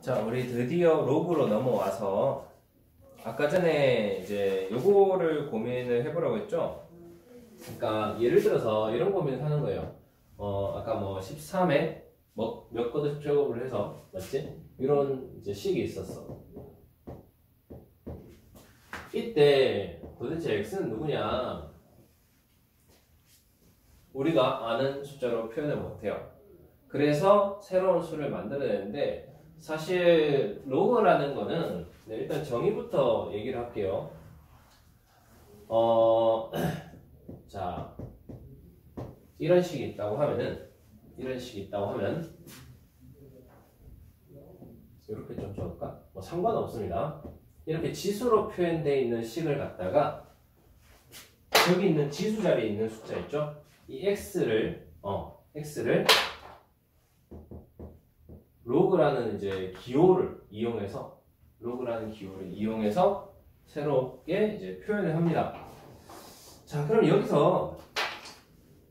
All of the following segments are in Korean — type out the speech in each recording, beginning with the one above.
자, 우리 드디어 로그로 넘어와서 아까 전에 이제 요거를 고민을 해보라고 했죠? 그러니까 예를 들어서 이런 고민을 하는 거예요. 아까 뭐 13에 몇 거듭 제곱을 해서 맞지? 이런 이제 식이 있었어. 이때 도대체 x는 누구냐? 우리가 아는 숫자로 표현을 못해요. 그래서 새로운 수를 만들어내는데 사실 로그라는 거는 일단 정의부터 얘기를 할게요. 자, 이런 식이 있다고 하면 이렇게 좀 적을까? 뭐 상관없습니다. 이렇게 지수로 표현되어 있는 식을 갖다가 여기 있는 지수 자리에 있는 숫자 있죠? 이 x를 로그라는 이제 기호를 이용해서 새롭게 이제 표현을 합니다. 자, 그럼 여기서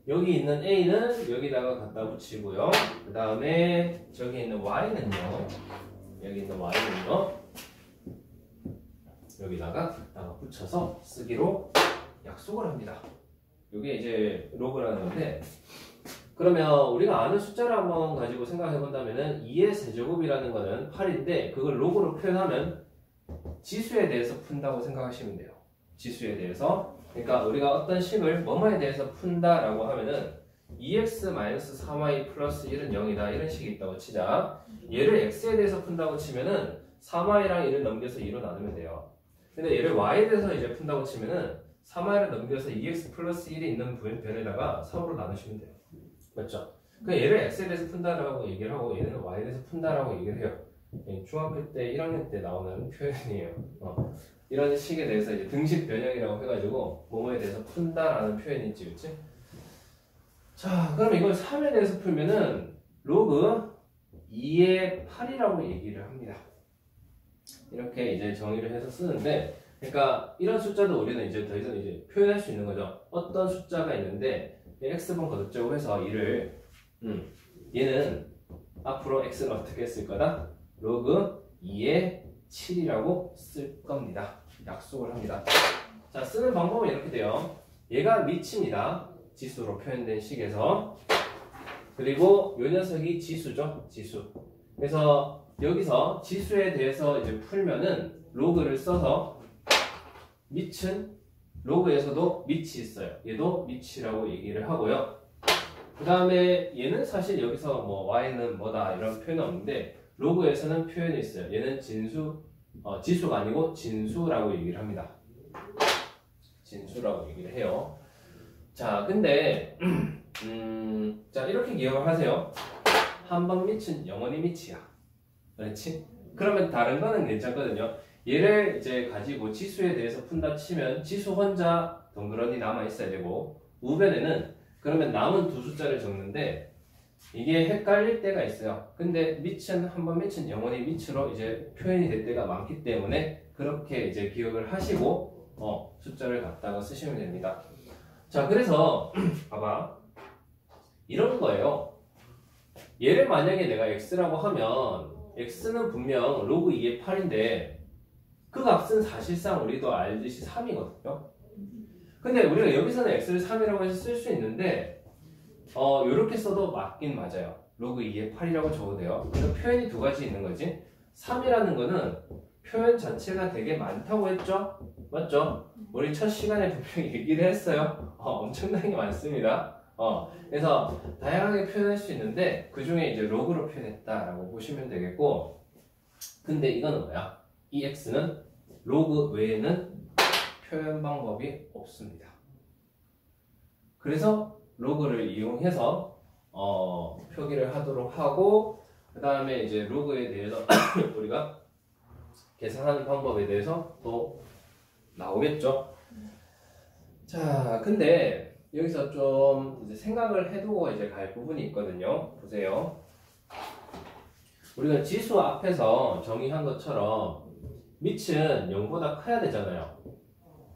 여기 있는 a는 여기다가 갖다 붙이고요. 그 다음에 저기 있는 y는요. 여기다가 갖다가 붙여서 쓰기로 약속을 합니다. 이게 이제 로그라는 건데, 그러면 우리가 아는 숫자를 한번 가지고 생각해 본다면은 2의 세제곱이라는 거는 8인데 그걸 로그로 표현하면 지수에 대해서 푼다고 생각하시면 돼요. 지수에 대해서. 그러니까 우리가 어떤 식을 뭐뭐에 대해서 푼다라고 하면은 2x-3y 플러스 1은 0이다 이런 식이 있다고 치자. 얘를 x에 대해서 푼다고 치면은 3y랑 1을 넘겨서 2로 나누면 돼요. 근데 얘를 y에 대해서 이제 푼다고 치면은 3y를 넘겨서 2x 플러스 1이 있는 변에다가 3으로 나누시면 돼요. 맞죠? 그러니까 얘를 x에 대해서 푼다라고 얘기를 하고 얘는 y에 대해서 푼다라고 얘기를 해요. 중학교 때 1학년 때 나오는 표현이에요. 이런 식에 대해서 이제 등식 변형이라고 해가지고 뭐뭐에 대해서 푼다라는 표현이 있지, 그치? 자, 그럼 이걸 3에 대해서 풀면은 로그 2의 8이라고 얘기를 합니다. 이렇게 이제 정의를 해서 쓰는데, 그러니까 이런 숫자도 우리는 이제 더 이상 이제 표현할 수 있는 거죠. 어떤 숫자가 있는데 x번 거듭제곱해서 2를 얘는 앞으로 x를 어떻게 쓸 거다? 로그 2의 7이라고 쓸 겁니다. 약속을 합니다. 자, 쓰는 방법은 이렇게 돼요. 얘가 미치입니다. 지수로 표현된 식에서. 그리고 요 녀석이 지수죠. 지수. 그래서 여기서 지수에 대해서 이제 풀면은 로그를 써서 밑은 로그에서도 밑이 있어요. 얘도 밑이라고 얘기를 하고요. 그 다음에 얘는 사실 여기서 뭐 y는 뭐다 이런 표현은 없는데 로그에서는 표현이 있어요. 얘는 지수가 아니고 진수라고 얘기를 합니다. 진수라고 얘기를 해요. 자, 근데 자, 이렇게 기억을 하세요. 한 번 밑은 영원히 밑이야. 그렇지? 그러면 다른 거는 괜찮거든요. 얘를 이제 가지고 지수에 대해서 푼다 치면 지수 혼자 덩그러니 남아 있어야 되고, 우변에는 그러면 남은 두 숫자를 적는데 이게 헷갈릴 때가 있어요. 근데 밑은 한번 밑은 영원히 밑으로 이제 표현이 될 때가 많기 때문에 그렇게 이제 기억을 하시고 숫자를 갖다가 쓰시면 됩니다. 자, 그래서 봐봐, 이런 거예요. 얘를 만약에 내가 x라고 하면 x는 분명 로그 2의 8인데 그 값은 사실상 우리도 알듯이 3이거든요. 근데 우리가 여기서는 x를 3이라고 해서 쓸 수 있는데 이렇게 써도 맞긴 맞아요. 로그 2의 8이라고 적어도 돼요. 그래서 표현이 두 가지 있는 거지. 3이라는 거는 표현 자체가 되게 많다고 했죠? 맞죠? 우리 첫 시간에 분명히 얘기를 했어요. 엄청나게 많습니다. 그래서 다양하게 표현할 수 있는데 그 중에 이제 로그로 표현했다라고 보시면 되겠고, 근데 이거는 뭐야? 이 x는 로그 외에는 표현 방법이 없습니다. 그래서 로그를 이용해서 표기를 하도록 하고, 그 다음에 이제 로그에 대해서 우리가 계산하는 방법에 대해서 또 나오겠죠. 자, 근데 여기서 좀 이제 생각을 해두고 이제 갈 부분이 있거든요. 보세요. 우리가 지수 앞에서 정의한 것처럼 밑은 0보다 커야 되잖아요.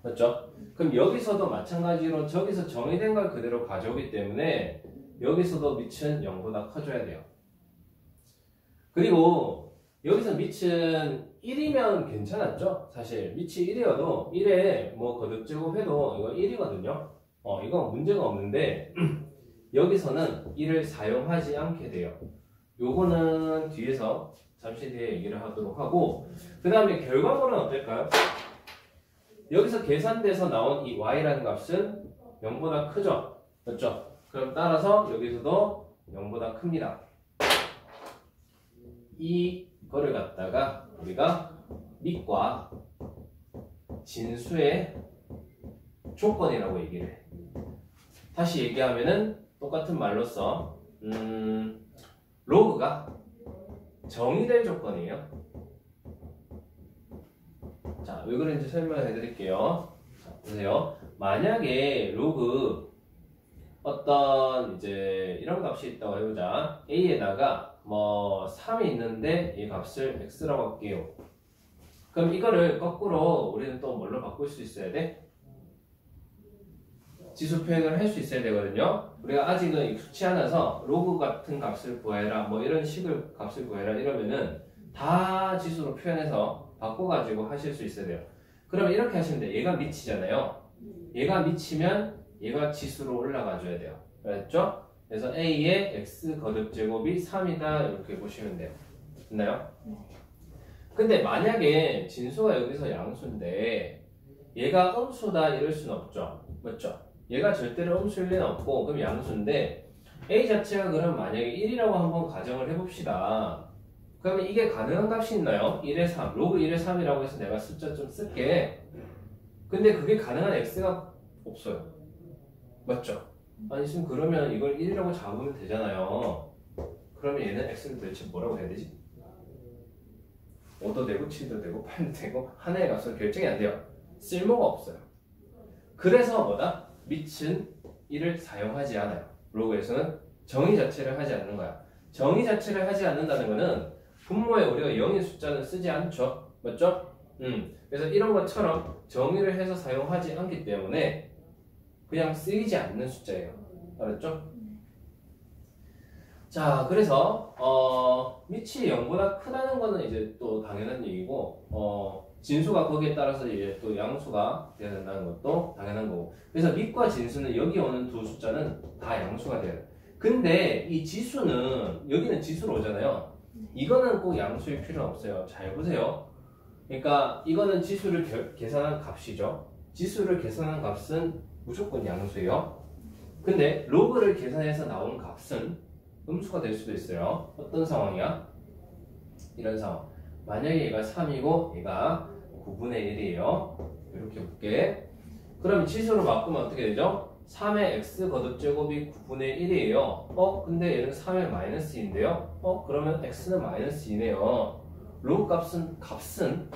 맞죠? 그럼 여기서도 마찬가지로 저기서 정의된 걸 그대로 가져오기 때문에 여기서도 밑은 0보다 커져야 돼요. 그리고 여기서 밑은 1이면 괜찮았죠? 사실 밑이 1이어도 1에 뭐 거듭제곱 해도 이거 1이거든요. 이건 문제가 없는데 여기서는 1을 사용하지 않게 돼요. 요거는 뒤에서 잠시 뒤에 얘기를 하도록 하고, 그 다음에 결과물은 어떨까요? 여기서 계산돼서 나온 이 y라는 값은 0보다 크죠? 맞죠? 그럼 따라서 여기서도 0보다 큽니다. 이거를 갖다가 우리가 밑과 진수의 조건이라고 얘기를 해. 다시 얘기하면은 똑같은 말로써 로그가 정의될 조건이에요. 자, 왜 그런지 설명해 드릴게요. 자, 보세요. 만약에 로그 어떤 이제 이런 값이 있다고 해보자. a에다가 뭐 3이 있는데 이 값을 x라고 할게요. 그럼 이거를 거꾸로 우리는 또 뭘로 바꿀 수 있어야 돼? 지수 표현을 할 수 있어야 되거든요. 우리가 아직은 익숙치 않아서 로그 같은 값을 구해라, 뭐 이런 식을 값을 구해라 이러면은 다 지수로 표현해서 바꿔가지고 하실 수 있어야 돼요. 그러면 이렇게 하시면 돼요. 얘가 밑이잖아요. 얘가 밑이면 얘가 지수로 올라가 줘야 돼요. 알았죠? 그래서 a의 x 거듭제곱이 3이다 이렇게 보시면 돼요. 됐나요? 근데 만약에 진수가 여기서 양수인데 얘가 음수다 이럴 수는 없죠. 맞죠? 얘가 절대로 음수일 리는 없고, 그럼 양수인데 a 자체가 그럼 만약에 1이라고 한번 가정을 해봅시다. 그러면 이게 가능한 값이 있나요? 1의 3, 로그 1의 3이라고 해서 내가 숫자 좀 쓸게. 근데 그게 가능한 x가 없어요. 맞죠? 아니 지금 그러면 이걸 1이라고 잡으면 되잖아요. 그러면 얘는 x를 도대체 뭐라고 해야 되지? 5도 되고 7도 되고 8도 되고 하나의 값으로 결정이 안 돼요. 쓸모가 없어요. 그래서 뭐다? 밑은 1을 사용하지 않아요. 로그에서는 정의 자체를 하지 않는 거야. 정의 자체를 하지 않는다는 거는 분모에 우리가 0인 숫자는 쓰지 않죠. 맞죠? 그래서 이런 것처럼 정의를 해서 사용하지 않기 때문에 그냥 쓰이지 않는 숫자예요. 알았죠? 자, 그래서 밑이 0보다 크다는 거는 이제 또 당연한 얘기고, 진수가 거기에 따라서 이제 또 양수가 돼야 된다는 것도 당연한 거고. 그래서 밑과 진수는 여기 오는 두 숫자는 다 양수가 돼요. 근데 이 지수는 여기는 지수로 오잖아요. 이거는 꼭 양수일 필요는 없어요. 잘 보세요. 그러니까 이거는 지수를 계산한 값이죠. 지수를 계산한 값은 무조건 양수예요. 근데 로그를 계산해서 나온 값은 음수가 될 수도 있어요. 어떤 상황이야? 이런 상황. 만약에 얘가 3이고 얘가 9분의 1이에요. 이렇게 볼게. 그럼 지수로 바꾸면 어떻게 되죠? 3의 x 거듭제곱이 9분의 1이에요. 근데 얘는 3의 마이너스인데요. 그러면 x는 마이너스 2네요. 로그 값은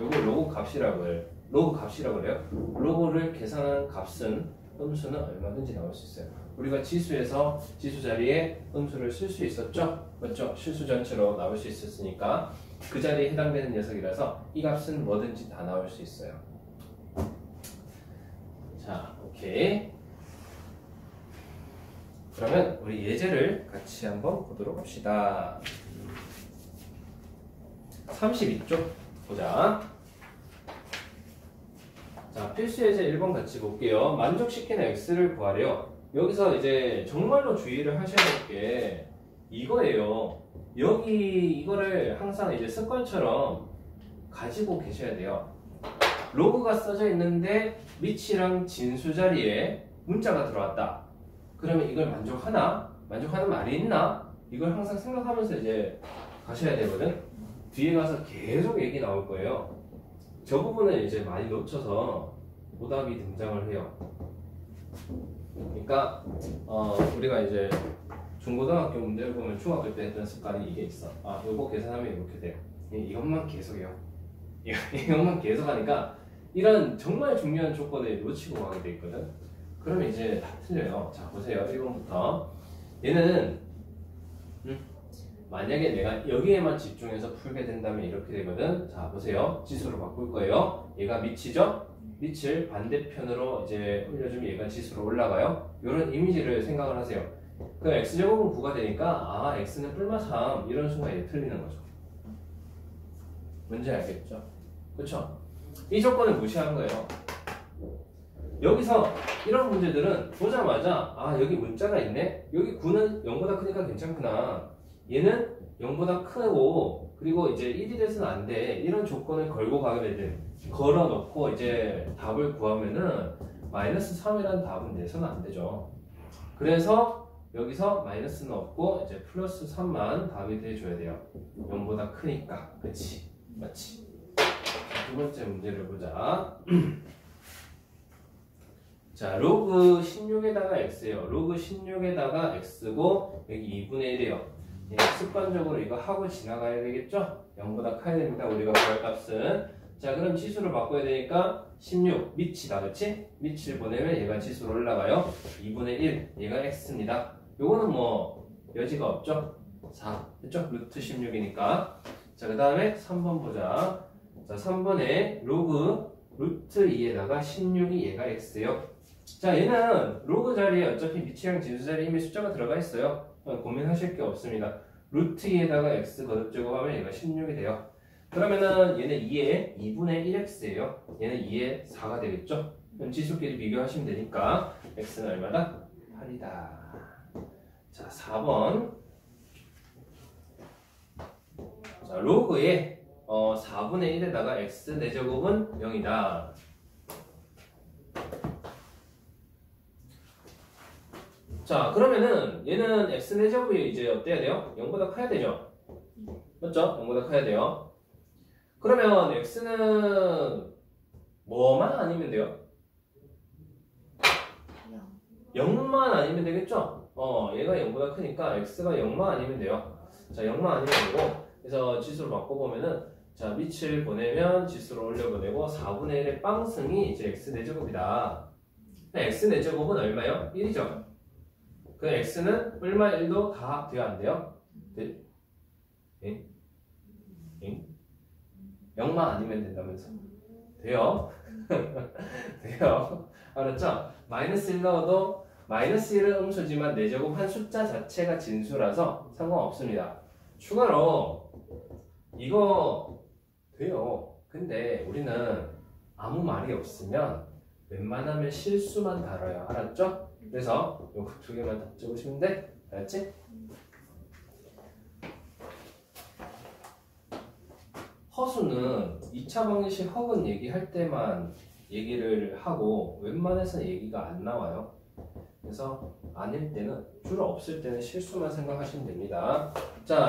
요거 로그 값이라고 해요. 로그를 계산한 값은 음수는 얼마든지 나올 수 있어요. 우리가 지수에서 지수 자리에 음수를 쓸 수 있었죠? 맞죠? 실수 전체로 나올 수 있었으니까 그 자리에 해당되는 녀석이라서 이 값은 뭐든지 다 나올 수 있어요. 자, 오케이. 그러면 우리 예제를 같이 한번 보도록 합시다. 32쪽 보자. 자, 필수 예제 1번 같이 볼게요. 만족시키는 x를 구하래요. 여기서 이제 정말로 주의를 하셔야 될 게 이거예요. 여기 이거를 항상 이제 습관처럼 가지고 계셔야 돼요. 로그가 써져 있는데 밑이랑 진수 자리에 문자가 들어왔다. 그러면 이걸 만족하나? 만족하는 말이 있나? 이걸 항상 생각하면서 이제 가셔야 되거든. 뒤에 가서 계속 얘기 나올 거예요. 저 부분을 이제 많이 놓쳐서 오답이 등장을 해요. 그러니까 우리가 이제 중고등학교 문제를 보면 중학교 때 했던 습관이 이게 있어. 요거 계산하면 이렇게 돼요. 이것만 계속해요. 이것만 계속하니까 이런 정말 중요한 조건을 놓치고 가게 돼 있거든. 그러면 이제 다 틀려요. 자, 보세요. 1번부터 얘는 만약에 내가 여기에만 집중해서 풀게 된다면 이렇게 되거든. 자, 보세요. 지수로 바꿀 거예요. 얘가 밑이죠? 밑을 반대편으로 이제 올려주면 얘가 지수로 올라가요. 이런 이미지를 생각을 하세요. 그럼 x제곱은 9가 되니까 x는 뿔마 3 이런 순간 이제 틀리는 거죠. 뭔지 알겠죠? 그쵸? 이 조건을 무시한 거예요. 여기서 이런 문제들은 보자마자 아 여기 문자가 있네? 여기 9는 0보다 크니까 괜찮구나. 얘는 0보다 크고 그리고 이제 1이 돼서는 안 돼. 이런 조건을 걸고 가게 되든 걸어놓고 이제 답을 구하면은 마이너스 3이라는 답은 내서는 안 되죠. 그래서 여기서 마이너스는 없고 이제 플러스 3만 답이 돼줘야 돼요. 0보다 크니까. 그치? 맞지? 두 번째 문제를 보자. 자, 로그 16에다가 x예요. 로그 16에다가 x고 여기 2분의 1이에요. 예, 습관적으로 이거 하고 지나가야 되겠죠? 0보다 커야 됩니다. 우리가 구할 값은. 자, 그럼 지수를 바꿔야 되니까 16 밑이다. 그치? 밑을 보내면 얘가 지수로 올라가요. 2분의 1 얘가 x입니다. 요거는 뭐 여지가 없죠? 4 됐죠? 루트 16이니까. 자, 그 다음에 3번 보자. 자, 3번에 로그 루트 2에다가 16이 얘가 x예요. 자, 얘는 로그 자리에 어차피 밑이랑 진수 자리에 이미 숫자가 들어가 있어요. 고민하실 게 없습니다. 루트 2에다가 x 거듭제곱하면 얘가 16이 돼요. 그러면은 얘는 2에 2분의 1x예요. 얘는 2에 4가 되겠죠? 그럼 지수끼리 비교하시면 되니까 x는 얼마다? 8이다. 자, 4번. 자, 로그에 4분의 1에다가 x 4제곱은 0이다. 자, 그러면은 얘는 x 4제곱이 이제 어때야 돼요? 0보다 커야 되죠? 맞죠? 0보다 커야 돼요. 그러면 x는 뭐만 아니면 돼요? 0만 아니면 되겠죠? 얘가 0보다 크니까 x가 0만 아니면 돼요. 자, 0만 아니면 되고 그래서 지수를 바꿔보면은 자, 밑을 보내면 지수를 올려보내고 4분의 1의 빵승이 이제 x 4제곱이다. x 4제곱은 얼마요? 1이죠? 그 x는 얼마 1도 다 돼야 안 돼요? 네? 응? 응? 0만 아니면 된다면서? 돼요? 돼요? 알았죠? 마이너스 1 넣어도 마이너스 1은 음수지만 4제곱 한 숫자 자체가 진수라서 상관없습니다. 추가로 이거 돼요. 근데 우리는 아무 말이 없으면 웬만하면 실수만 다뤄요. 알았죠? 그래서 요거 2개만 더 적으시면 돼. 알았지? 허수는 2차 방정식 허근 얘기할 때만 얘기를 하고 웬만해서는 얘기가 안 나와요. 그래서 아닐 때는 주로 없을 때는 실수만 생각하시면 됩니다. 자,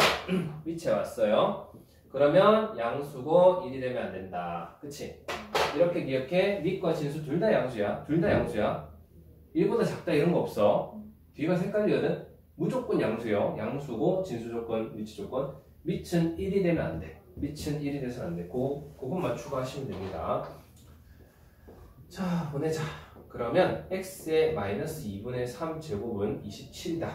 밑에 왔어요. 그러면 양수고 1이 되면 안 된다. 그치? 이렇게 기억해. 밑과 진수 둘 다 양수야. 둘 다 양수야. 1보다 작다 이런 거 없어. 뒤가 헷갈리거든. 무조건 양수요. 양수고 진수 조건, 위치 조건. 밑은 1이 되면 안 돼. 밑은 1이 돼서 안 돼. 그것만 추가하시면 됩니다. 자, 보내자. 그러면 x의 마이너스 2분의 3 제곱은 27이다.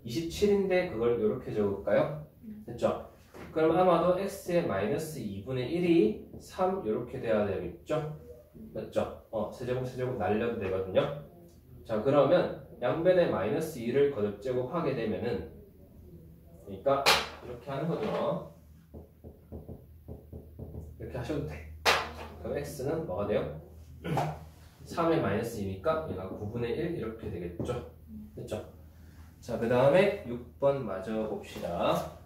27인데 그걸 이렇게 적을까요? 됐죠? 그럼 아마도 x의 마이너스 2분의 1이 3 이렇게 돼야 되겠죠? 맞죠? 세제곱 날려도 되거든요. 자, 그러면 양변에 마이너스 2를 거듭제곱하게 되면은 그러니까 이렇게 하는 거죠. 이렇게 하셔도 돼. 그럼 x는 뭐가 돼요? 3의 마이너스 2니까 얘가 9분의 1 이렇게 되겠죠? 됐죠? 자, 그 다음에 6번 마저 봅시다.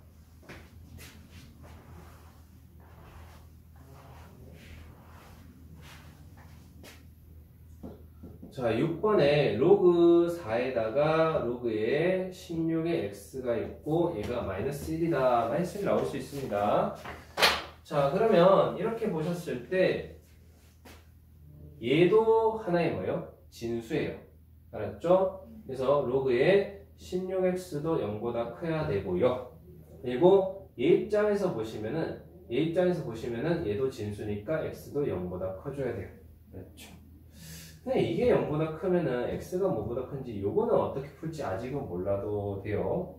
자, 6번에 로그 4에다가 로그에 16의 x가 있고 얘가 마이너스 1이다. 마이너스 1 나올 수 있습니다. 자, 그러면 이렇게 보셨을 때 얘도 하나의 뭐예요? 진수예요. 알았죠? 그래서 로그에 16x도 0보다 커야 되고요. 그리고 얘 입장에서 보시면은 얘도 진수니까 x도 0보다 커줘야 돼요. 그렇죠? 근데 이게 0보다 크면은 x가 뭐보다 큰지 요거는 어떻게 풀지 아직은 몰라도 돼요.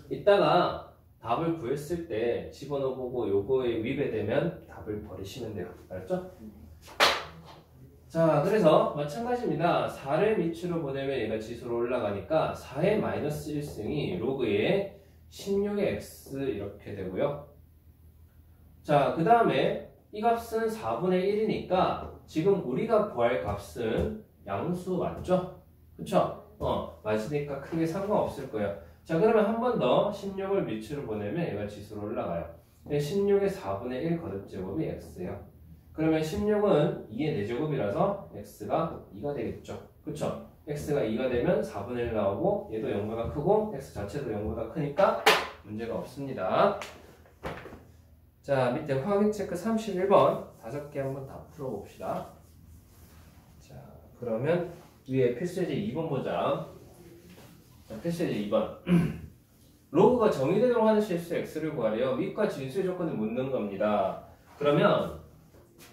이따가 답을 구했을 때 집어넣어보고 요거에 위배되면 답을 버리시면 돼요. 알았죠? 자, 그래서 마찬가지입니다. 4를 밑으로 보내면 얘가 지수로 올라가니까 4의 마이너스 1승이 로그에 16의 x 이렇게 되고요. 자, 그 다음에 이 값은 4분의 1이니까 지금 우리가 구할 값은 양수 맞죠? 그쵸? 맞으니까 크게 상관없을 거예요. 자, 그러면 한 번 더 16을 밑으로 보내면 얘가 지수로 올라가요. 16의 4분의 1 거듭제곱이 x예요. 그러면 16은 2의 4제곱이라서 x가 2가 되겠죠. 그쵸? x가 2가 되면 4분의 1 나오고 얘도 0보다 크고 x 자체도 0보다 크니까 문제가 없습니다. 자, 밑에 확인 체크 31번 5개 한번 다 풀어봅시다. 자, 그러면 위에 필수제 2번 보자. 자, 필수제 2번. 로그가 정의되도록 하는 실수 x를 구하래요. 밑과 진수의 조건을 묻는 겁니다. 그러면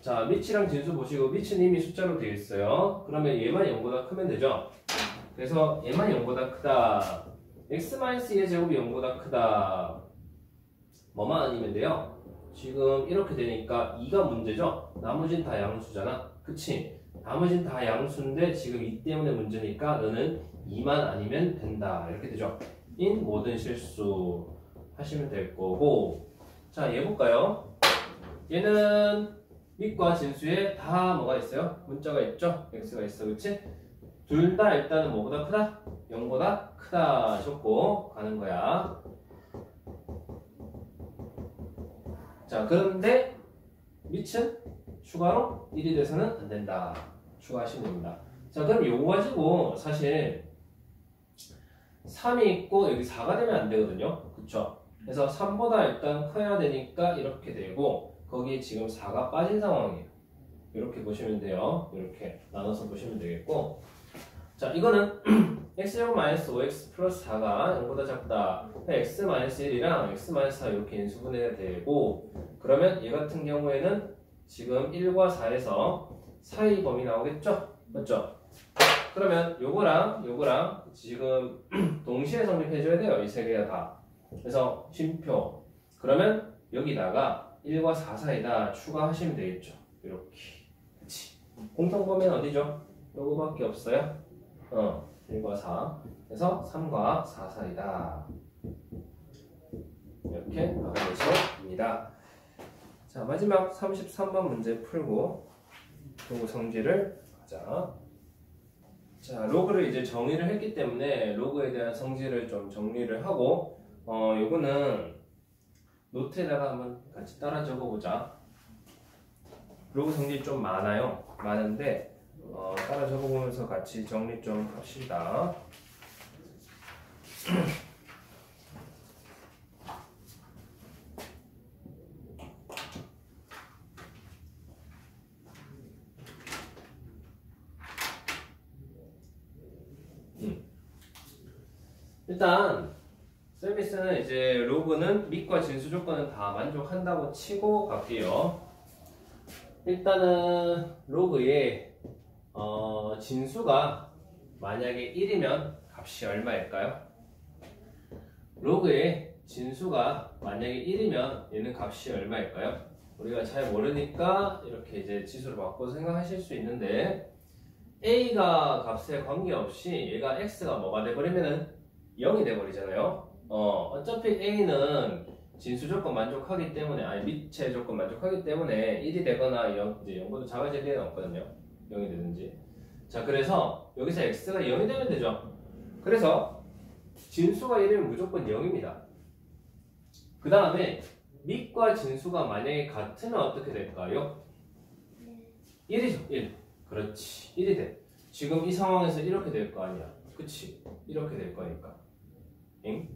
자, 밑이랑 진수 보시고 밑은 이미 숫자로 되어 있어요. 그러면 얘만 0보다 크면 되죠. 그래서 얘만 0보다 크다. x-2의 제곱이 0보다 크다. 뭐만 아니면 돼요? 지금 이렇게 되니까 2가 문제죠? 나머진 다 양수잖아. 그치? 나머진 다 양수인데 지금 2 때문에 문제니까 너는 2만 아니면 된다. 이렇게 되죠? 인 모든 실수 하시면 될 거고. 자, 얘 볼까요? 얘는 밑과 진수에 다 뭐가 있어요? 문자가 있죠? x가 있어. 그치? 둘 다 일단은 뭐보다 크다? 0보다 크다 좋고 가는 거야. 자, 그런데 밑은 추가로 1이 돼서는 안 된다. 추가하시면 됩니다. 자, 그럼 요거 가지고 사실 3이 있고 여기 4가 되면 안 되거든요. 그쵸? 그래서 3보다 일단 커야 되니까 이렇게 되고 거기에 지금 4가 빠진 상황이에요. 이렇게 보시면 돼요. 이렇게 나눠서 보시면 되겠고. 자, 이거는 x제곱 마이너스 5x 플러스 4가 0보다 작다. x 마이너스 1이랑 x 마이너스 4 이렇게 인수분해가 되고, 그러면 얘 같은 경우에는 지금 1과 4에서 사이 범위 나오겠죠? 맞죠? 그러면 요거랑 지금 동시에 성립해줘야 돼요. 이 세 개가 다. 그래서 쉼표. 그러면 여기다가 1과 4 사이다 추가하시면 되겠죠. 이렇게. 그치? 공통범위는 어디죠? 요거밖에 없어요. 1과 4. 그래서 3과 4 사이다. 이렇게 막아내시면 됩니다. 자, 마지막 33번 문제 풀고 로그 성질을 가자. 자, 로그를 이제 정의를 했기 때문에 로그에 대한 성질을 좀 정리를 하고 요거는 노트에다가 한번 같이 따라 적어보자. 로그 성질 좀 많아요. 많은데 따라 적어보면서 같이 정리 좀 합시다. 일단 서비스는 이제 로그는 밑과 진수 조건은 다 만족한다고 치고 갈게요. 일단은 로그의 진수가 만약에 1이면 값이 얼마일까요? 로그의 진수가 만약에 1이면 얘는 값이 얼마일까요? 우리가 잘 모르니까 이렇게 이제 지수를 바꿔서 생각하실 수 있는데 a가 값에 관계없이 얘가 x가 뭐가 돼버리면은 0이 돼버리잖아요. 어차피 a는 진수 조건 만족하기 때문에 아니 밑의 조건 만족하기 때문에 1이 되거나 0보다 작아질 리는 없거든요. 0이 되든지. 자, 그래서 여기서 x가 0이 되면 되죠. 그래서 진수가 1이면 무조건 0입니다. 그 다음에 밑과 진수가 만약에 같으면 어떻게 될까요? 1이죠. 1. 그렇지. 1이 돼. 지금 이 상황에서 이렇게 될 거 아니야. 그치? 이렇게 될 거니까. 응?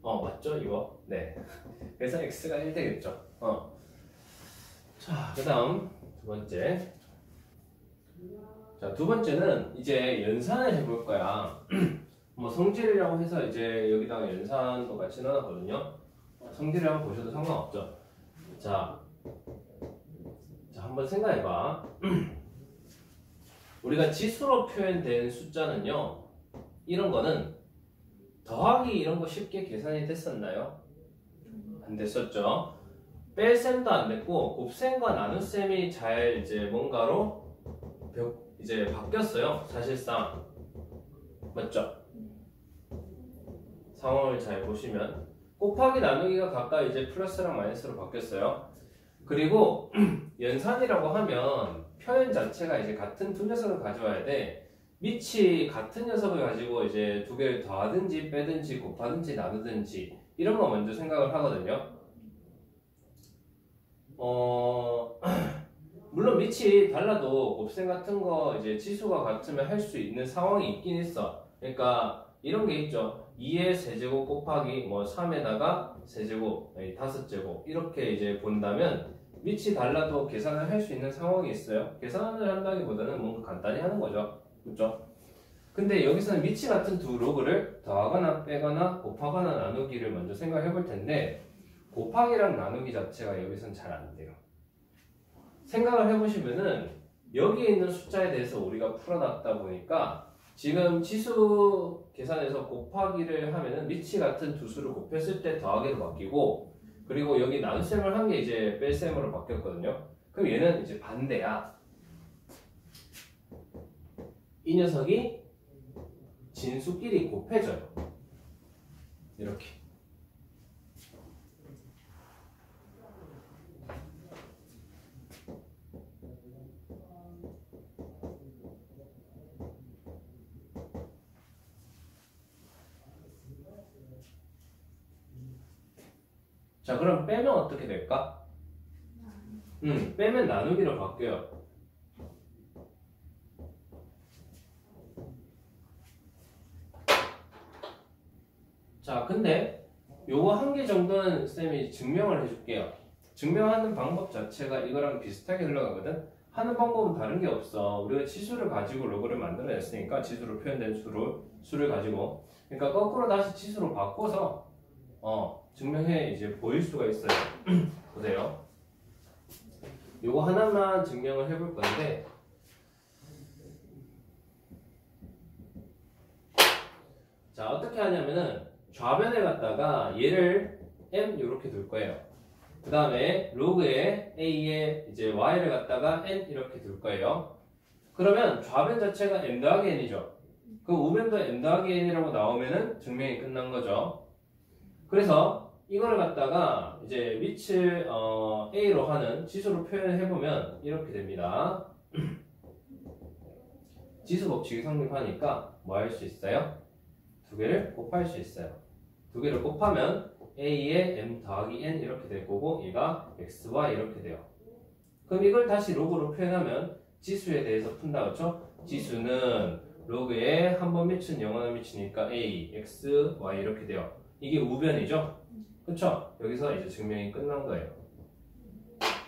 맞죠? 이거? 네. 그래서 x가 1 되겠죠. 자, 그 다음 두 번째. 자, 두 번째는 이제 연산을 해볼 거야. 뭐 성질이라고 해서 이제 여기다가 연산도 같이 넣어놨거든요. 성질을 한번 보셔도 상관없죠. 자, 한번 생각해봐. 우리가 지수로 표현된 숫자는요, 이런 거는 더하기 이런 거 쉽게 계산이 됐었나요? 안 됐었죠. 뺄셈도 안 됐고 곱셈과 나눗셈이 잘 이제 뭔가로 이제 바뀌었어요. 사실상 맞죠? 상황을 잘 보시면 곱하기 나누기가 각각 이제 플러스랑 마이너스로 바뀌었어요. 그리고 연산이라고 하면 표현 자체가 이제 같은 두 녀석을 가져와야 돼. 밑이 같은 녀석을 가지고 이제 두 개를 더하든지 빼든지 곱하든지 나누든지 이런 거 먼저 생각을 하거든요. 물론 밑이 달라도 곱셈 같은 거 이제 지수가 같으면 할 수 있는 상황이 있긴 있어. 그러니까 이런 게 있죠. 2의 세제곱 곱하기 뭐 3에다가 세제곱, 5제곱 이렇게 이제 본다면 밑이 달라도 계산을 할 수 있는 상황이 있어요. 계산을 한다기보다는 뭔가 간단히 하는 거죠. 그렇죠? 근데 여기서는 밑이 같은 두 로그를 더하거나 빼거나 곱하거나 나누기를 먼저 생각해 볼 텐데 곱하기랑 나누기 자체가 여기서는 잘 안 돼요. 생각을 해보시면은 여기에 있는 숫자에 대해서 우리가 풀어놨다 보니까 지금 지수 계산에서 곱하기를 하면은 밑이 같은 두 수를 곱했을 때 더하기로 바뀌고 그리고 여기 나눗셈을 한 게 이제 뺄셈으로 바뀌었거든요. 그럼 얘는 이제 반대야. 이 녀석이 진수끼리 곱해져요. 이렇게. 자, 그럼 빼면 어떻게 될까? 빼면 나누기로 바뀌어요. 자, 근데 요거 한 개 정도는 쌤이 증명을 해줄게요. 증명하는 방법 자체가 이거랑 비슷하게 흘러가거든? 하는 방법은 다른 게 없어. 우리가 지수를 가지고 로그를 만들어냈으니까 지수로 표현된 수를 가지고 그러니까 거꾸로 다시 지수로 바꿔서 증명해 이제 보일 수가 있어요. 보세요. 요거 하나만 증명을 해볼 건데 자, 어떻게 하냐면은 좌변에 갖다가 얘를 m 이렇게 둘 거예요. 그 다음에 로그에 a에 이제 y를 갖다가 n 이렇게 둘 거예요. 그러면 좌변 자체가 m 더하기 n이죠. 그럼 우변도 m 더하기 n이라고 나오면은 증명이 끝난 거죠. 그래서 이거를 갖다가 이제 위치를 a로 하는 지수로 표현해 보면 이렇게 됩니다. 지수 법칙이 성립하니까 뭐 할 수 있어요? 두 개를 곱할 수 있어요. 두 개를 곱하면 a에 m 더하기 n 이렇게 될 거고 얘가 x, y 이렇게 돼요. 그럼 이걸 다시 로그로 표현하면 지수에 대해서 푼다 그렇죠? 지수는 로그에 한 번 미친 영원한 미치니까 a, x, y 이렇게 돼요. 이게 우변이죠? 그쵸? 여기서 이제 증명이 끝난 거예요.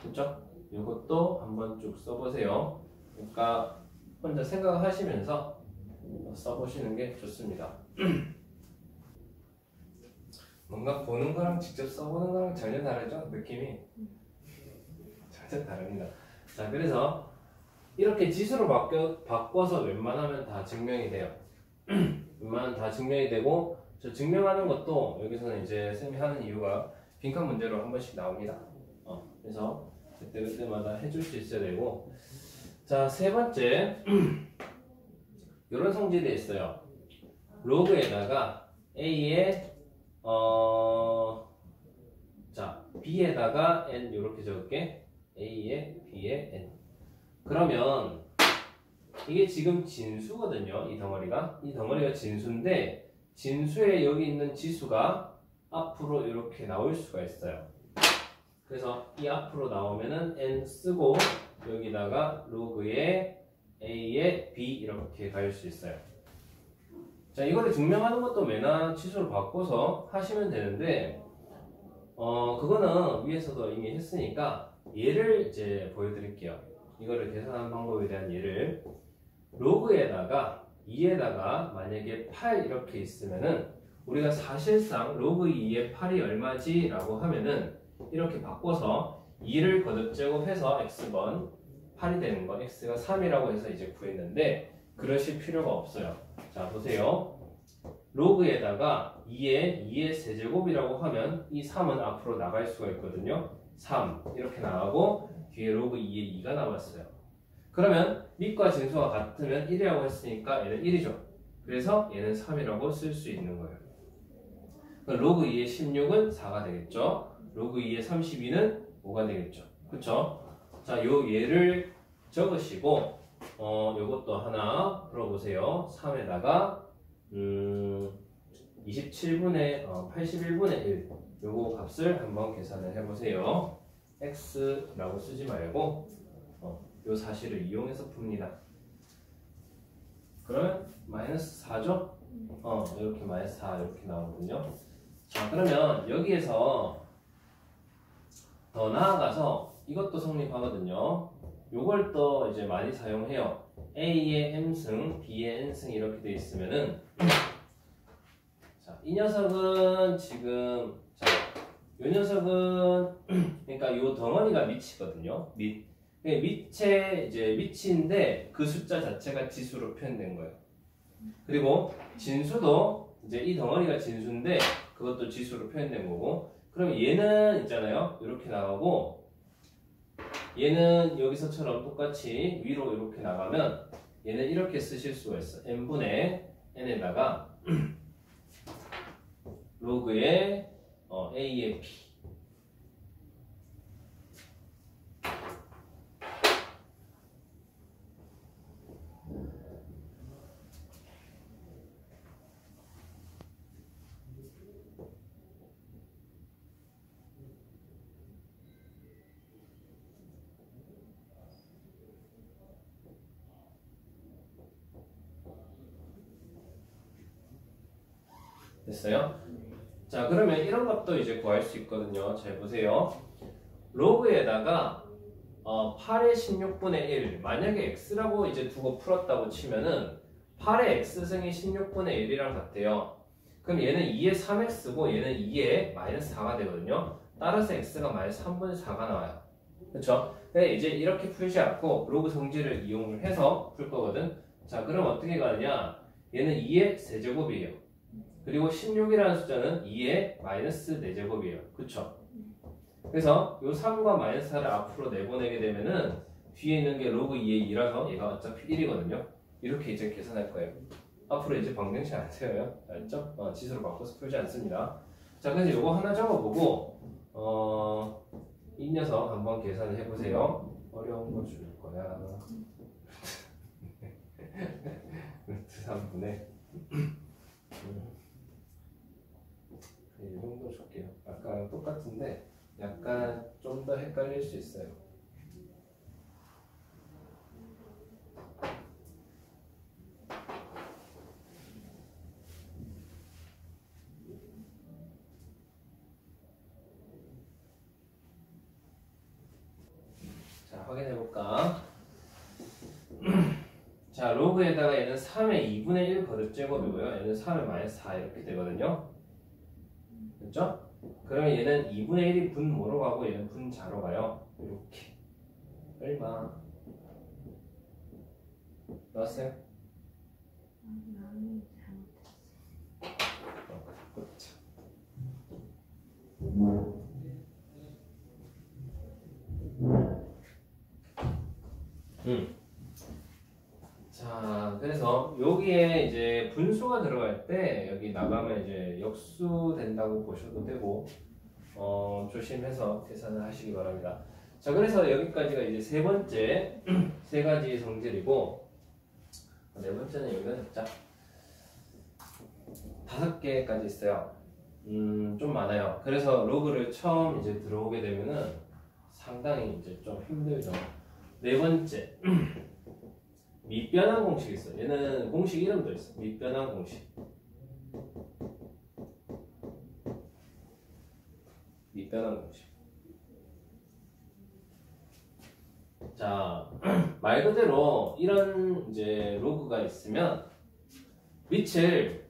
그쵸? 이것도 한번 쭉 써보세요. 그러니까 혼자 생각하시면서 써보시는 게 좋습니다. 뭔가 보는 거랑 직접 써보는 거랑 전혀 다르죠? 느낌이 전혀 다릅니다. 자, 그래서 이렇게 지수로 바꿔서 웬만하면 다 증명이 돼요. 웬만하면 다 증명이 되고 저 증명하는 것도 여기서는 이제 쌤이 하는 이유가 빈칸 문제로 한 번씩 나옵니다. 그래서 그때마다 해줄 수 있어야 되고 자, 세 번째 이런 성질이 있어요. 로그에다가 a에 자 b에다가 n 이렇게 적을게. a에 b에 n. 그러면 이게 지금 진수거든요. 이 덩어리가 진수인데 진수에 여기 있는 지수가 앞으로 이렇게 나올 수가 있어요. 그래서 이 앞으로 나오면은 n 쓰고 여기다가 로그에 a에 b 이렇게 갈 수 있어요. 자, 이거를 증명하는 것도 매나 치수로 바꿔서 하시면 되는데 그거는 위에서도 이미 했으니까 예를 이제 보여드릴게요. 이거를 계산하는 방법에 대한 예를 로그에다가 2에다가 만약에 8 이렇게 있으면은 우리가 사실상 로그 2의 8이 얼마지? 라고 하면은 이렇게 바꿔서 2를 거듭제곱해서 x번 8이 되는 거 x가 3이라고 해서 이제 구했는데 그러실 필요가 없어요. 자, 보세요. 로그에다가 2의 세제곱이라고 하면 이 3은 앞으로 나갈 수가 있거든요. 3 이렇게 나가고 뒤에 로그 2의 2가 나왔어요. 그러면 밑과 진수가 같으면 1이라고 했으니까 얘는 1이죠. 그래서 얘는 3이라고 쓸 수 있는 거예요. 그 로그 2의 16은 4가 되겠죠. 로그 2의 32는 5가 되겠죠. 그쵸? 자, 요 예를 적으시고 요것도 하나 풀어보세요. 3에다가 27분의 81분의 1 요거 값을 한번 계산을 해보세요. x라고 쓰지 말고 요 사실을 이용해서 풉니다. 그러면 마이너스 4죠? 이렇게 마이너스 4 이렇게 나오거든요. 자, 그러면 여기에서 더 나아가서 이것도 성립하거든요. 요걸 또 이제 많이 사용해요. A의 m승, B의 n승 이렇게 돼 있으면은 자, 이 녀석은 지금 자, 요 녀석은 그러니까 요 덩어리가 밑이거든요. 밑에 이제 밑인데 그 숫자 자체가 지수로 표현된 거예요. 그리고 진수도 이제 이 덩어리가 진수인데 그것도 지수로 표현된 거고. 그럼 얘는 있잖아요. 이렇게 나가고 얘는 여기서처럼 똑같이 위로 이렇게 나가면 얘는 이렇게 쓰실 수가 있어. n분의 n에다가 로그의 a의 p 됐어요? 자, 그러면 이런 것도 이제 구할 수 있거든요. 잘 보세요. 로그에다가 8의 16분의 1 만약에 x라고 이제 두고 풀었다고 치면은 8의 x승이 16분의 1이랑 같아요. 그럼 얘는 2의 3x고 얘는 2의 마이너스 4가 되거든요. 따라서 x가 마이너스 3분의 4가 나와요. 그쵸? 근데 이제 이렇게 풀지 않고 로그 성질을 이용을 해서 풀 거거든. 자, 그럼 어떻게 가느냐? 얘는 2의 세제곱이에요. 그리고 16이라는 숫자는 2의 마이너스 4제곱이에요. 그쵸? 그래서 요 3과 마이너스 4를 앞으로 내보내게 되면은 뒤에 있는 게 로그 2의 2라서 얘가 어차피 1이거든요. 이렇게 이제 계산할 거예요. 앞으로 이제 방정식 안 세워요. 알죠? 지수로 바꿔서 풀지 않습니다. 자, 그래서 요거 하나 적어보고 이 녀석 한번 계산을 해보세요. 어려운 거 줄 거야. 루트 3분의 이 정도 줄게요. 아까랑 똑같은데 약간 좀 더 헷갈릴 수 있어요. 자, 확인해 볼까? 자, 로그에다가 얘는 3의 2분의 1 거듭 제곱이고요. 얘는 3의 마이너스 4 이렇게 되거든요. 그렇죠? 그러면 얘는 2분의 1이 분 뭐로 가고 얘는 분 자로 가요. 이렇게. 얼마? 나왔어요? 그렇죠. 자, 그래서 여기에 이제 분수가 들어갈 때 여기 나가면 이제 역수된다고 보셔도 되고 조심해서 계산을 하시기 바랍니다. 자, 그래서 여기까지가 이제 세 번째 세 가지 성질이고 네 번째는 여기가 됐자 5개까지 있어요. 좀 많아요. 그래서 로그를 처음 이제 들어오게 되면은 상당히 이제 좀 힘들죠. 네 번째 밑변환 공식이 있어. 얘는 공식 이름도 있어. 밑변환 공식. 밑변환 공식. 자, 말 그대로 이런 이제 로그가 있으면 밑을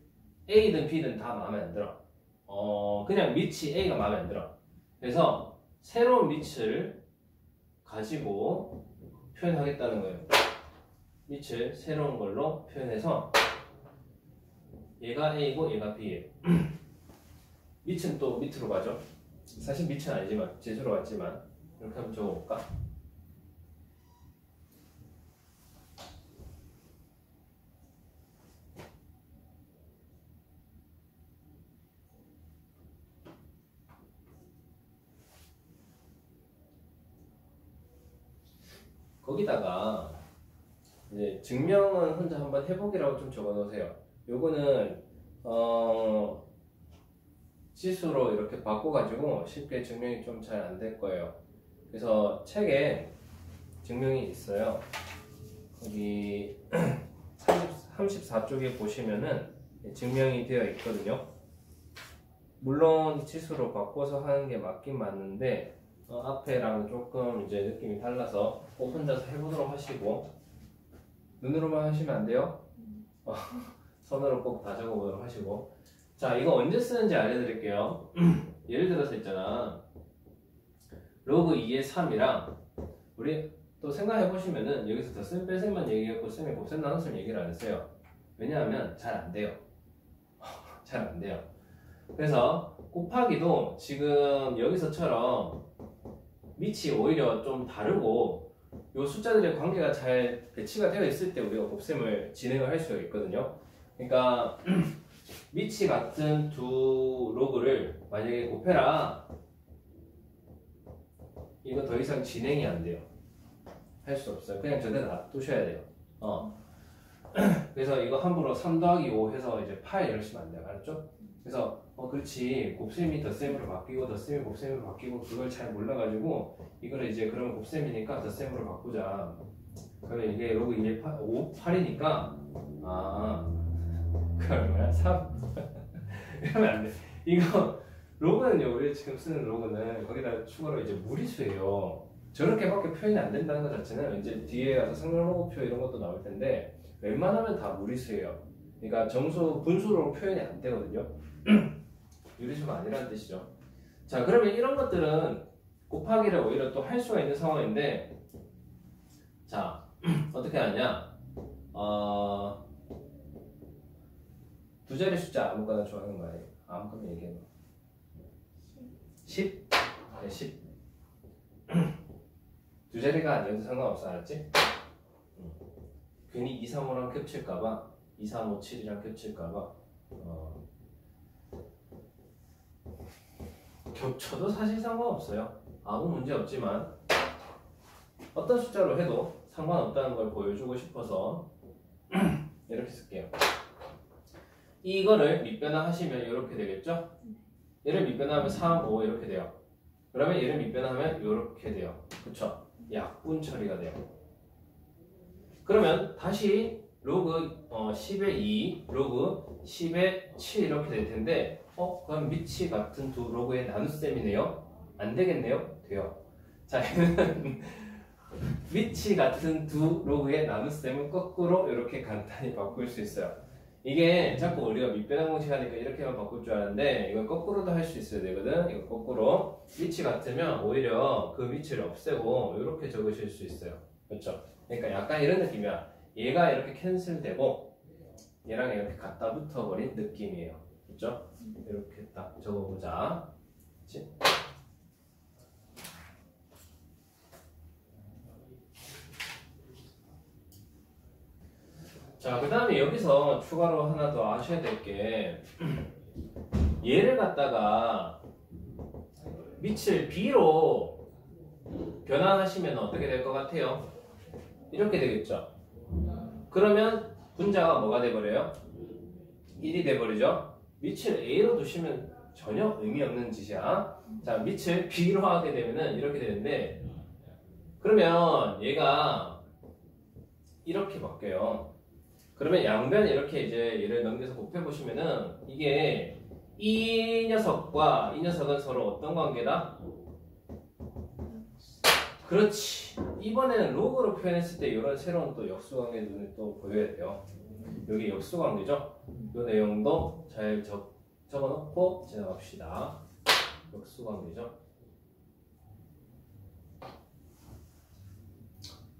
A든 B든 다 마음에 안 들어. 그냥 밑이 A가 마음에 안 들어. 그래서 새로운 밑을 가지고 표현하겠다는 거예요. 밑을 새로운 걸로 표현해서 얘가 A고 얘가 B예요. 밑은 또 밑으로 가죠. 사실 밑은 아니지만 제수로 갔지만 이렇게 한번 적어볼까? 거기다가 이제 증명은 혼자 한번 해보기라고 좀 적어 놓으세요. 요거는 지수로 이렇게 바꿔가지고 쉽게 증명이 좀 잘 안 될 거예요. 그래서 책에 증명이 있어요. 여기 34쪽에 보시면은 증명이 되어 있거든요. 물론 지수로 바꿔서 하는 게 맞긴 맞는데 앞에랑 조금 이제 느낌이 달라서 꼭 혼자서 해보도록 하시고, 눈으로만 하시면 안 돼요. 손으로 꼭 다 적어보도록 하시고. 자, 이거 언제 쓰는지 알려드릴게요. 예를 들어서 있잖아, 로그 2의 3이랑 우리 또 생각해보시면은 여기서 덧셈 뺄셈만 얘기했고 쌤이 곱셈 나눗셈 얘기를 안 했어요. 왜냐하면 잘 안 돼요. 잘 안 돼요. 그래서 곱하기도 지금 여기서처럼 밑이 오히려 좀 다르고 요 숫자들의 관계가 잘 배치가 되어 있을 때 우리가 곱셈을 진행을 할 수가 있거든요. 그러니까 밑이 같은 두 로그를 만약에 곱해라, 이거 더 이상 진행이 안 돼요. 할 수 없어요. 그냥 저대로 놔두셔야 돼요. 그래서 이거 함부로 3 더하기 5 해서 이제 8 이러시면 안 돼요. 알았죠? 그래서 그렇지, 곱셈이 덧셈으로 바뀌고 덧셈이 곱셈으로 바뀌고 그걸 잘 몰라가지고 이거를 이제 그러면 곱셈이니까 덧셈으로 바꾸자. 그러면 이게 로그 2의 5, 8이니까 그러면 3 이러면 안 돼. 이거 로그는요, 우리 지금 쓰는 로그는 거기다 추가로 이제 무리수예요. 저렇게밖에 표현이 안 된다는 것 자체는 이제 뒤에 가서 상관로그표 이런 것도 나올 텐데 웬만하면 다 무리수예요. 그러니까 정수, 분수로 표현이 안 되거든요. 유리수가 아니라는 뜻이죠. 자, 그러면 이런 것들은 곱하기를 오히려 또 할 수가 있는 상황인데, 자, 어떻게 하냐? 두 자리 숫자 아무거나 좋아하는 거 아니에요? 아무거나 얘기해봐. 10? 네, 10. 두 자리가 아니어도 상관없어, 알았지? 괜히 2, 3, 5랑 겹칠까봐, 2, 3, 5, 7이랑 겹칠까봐, 겹쳐도 사실 상관없어요. 아무 문제 없지만, 어떤 숫자로 해도 상관없다는 걸 보여주고 싶어서, 이렇게 쓸게요. 이거를 밑변화 하시면 이렇게 되겠죠? 얘를 밑변화하면 3, 5 이렇게 돼요. 그러면 얘를 밑변화하면 이렇게 돼요. 그쵸? 약분 처리가 돼요. 그러면 다시 로그 10의 2, 로그 10의 7 이렇게 될 텐데, 그럼 밑이 같은 두 로그의 나눗셈이네요? 안 되겠네요? 돼요. 자, 얘는 밑이 같은 두 로그의 나눗셈은 거꾸로 이렇게 간단히 바꿀 수 있어요. 이게 자꾸 우리가 밑변화 공식 하니까 이렇게만 바꿀 줄 아는데 이건 거꾸로도 할 수 있어야 되거든. 이거 거꾸로 위치 같으면 오히려 그 위치를 없애고 이렇게 적으실 수 있어요. 그렇죠? 그러니까 약간 이런 느낌이야. 얘가 이렇게 캔슬되고 얘랑 이렇게 갖다 붙어버린 느낌이에요. 그렇죠? 이렇게 딱 적어보자. 그렇지? 자, 그 다음에 여기서 추가로 하나 더 아셔야 될 게, 얘를 갖다가 밑을 B로 변환하시면 어떻게 될 것 같아요? 이렇게 되겠죠? 그러면 분자가 뭐가 돼버려요? 1이 돼버리죠? 밑을 A로 두시면 전혀 의미 없는 짓이야. 자, 밑을 B로 하게 되면은 이렇게 되는데, 그러면 얘가 이렇게 바뀌어요. 그러면 양변 이렇게 이제 얘를 넘겨서 곱해보시면은 이게 이 녀석과 이 녀석은 서로 어떤 관계다? 그렇지. 이번에는 로그로 표현했을 때 이런 새로운 또 역수관계 눈을 또 보여야 돼요. 여기 역수관계죠? 이 내용도 잘 적어놓고 지나갑시다. 역수관계죠.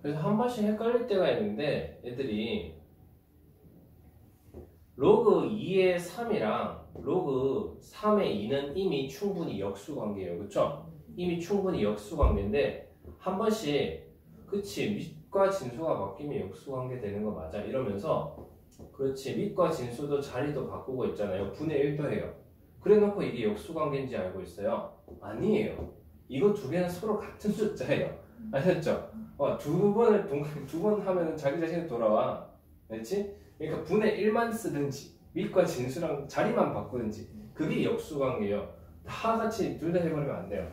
그래서 한 번씩 헷갈릴 때가 있는데 애들이 로그 2의 3이랑 로그 3의 2는 이미 충분히 역수관계예요. 그쵸? 이미 충분히 역수관계인데 한 번씩 그치 밑과 진수가 바뀌면 역수관계 되는 거 맞아 이러면서 그렇지 밑과 진수도 자리도 바꾸고 있잖아요. 분의 1도 해요. 그래 놓고 이게 역수관계인지 알고 있어요? 아니에요. 이거 두 개는 서로 같은 숫자예요. 아셨죠? 두 번 하면 자기 자신이 돌아와. 알지? 그러니까 분의 1만 쓰든지 밑과 진수랑 자리만 바꾸든지 그게 역수관계예요. 다 같이 둘 다 해버리면 안 돼요.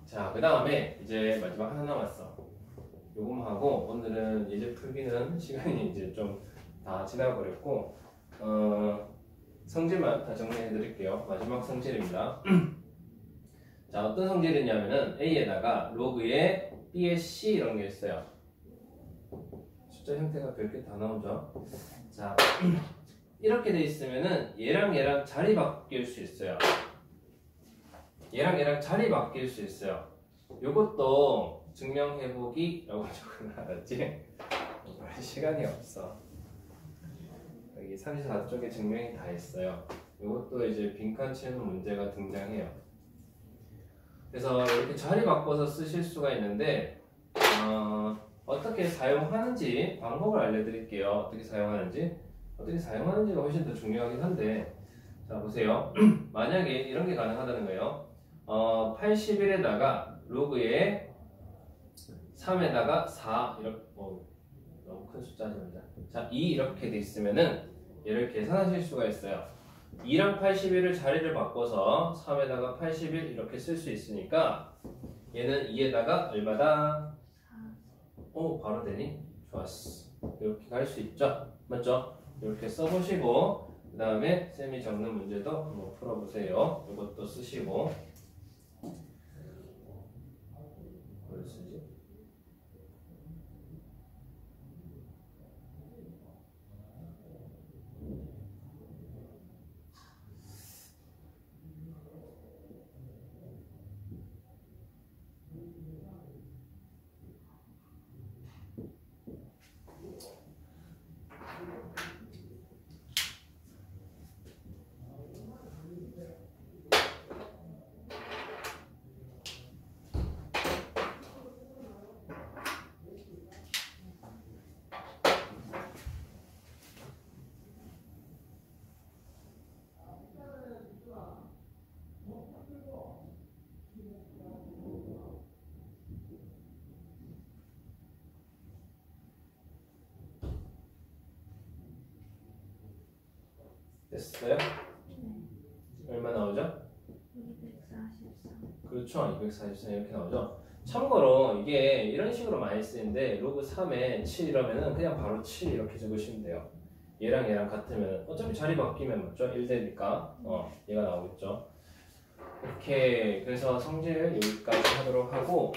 자, 그 다음에 이제 마지막 하나 남았어. 요거만 하고 오늘은 예제 풀기는 시간이 이제 좀 다 지나가 버렸고 성질만 다 정리해 드릴게요. 마지막 성질입니다. 자, 어떤 성질이냐면은 A에다가 로그에 B에 C 이런 게 있어요. 숫자 형태가 별게 다 나오죠. 자, 이렇게 돼 있으면은 얘랑 자리 바뀔 수 있어요. 얘랑 자리 바뀔 수 있어요. 요것도 증명해보기라고 적어놨지? 시간이 없어. 여기 34쪽에 증명이 다 있어요. 요것도 이제 빈칸 채우는 문제가 등장해요. 그래서 이렇게 자리 바꿔서 쓰실 수가 있는데 어떻게 사용하는지 방법을 알려드릴게요. 어떻게 사용하는지가 훨씬 더 중요하긴 한데, 자 보세요. 만약에 이런 게 가능하다는 거예요. 81에다가 로그에 3에다가 4 이렇게 너무 큰 숫자입니다. 자, 2 이렇게 돼 있으면은 얘를 계산하실 수가 있어요. 2랑 81을 자리를 바꿔서 3에다가 81 이렇게 쓸 수 있으니까 얘는 2에다가 얼마다? 바로 되니? 좋았어. 이렇게 갈 수 있죠? 맞죠? 이렇게 써보시고 그 다음에 쌤이 적는 문제도 한번 풀어보세요. 이것도 쓰시고 뭘 쓰지? 됐어요? 얼마 나오죠? 243. 그렇죠. 243 이렇게 나오죠. 참고로 이게 이런 식으로 많이 쓰는데 로그 3에 7 이러면은 그냥 바로 7 이렇게 적으시면 돼요. 얘랑 같으면 어차피 자리 바뀌면 맞죠? 1 되니까 얘가 나오겠죠. 이렇게 그래서 성질 여기까지 하도록 하고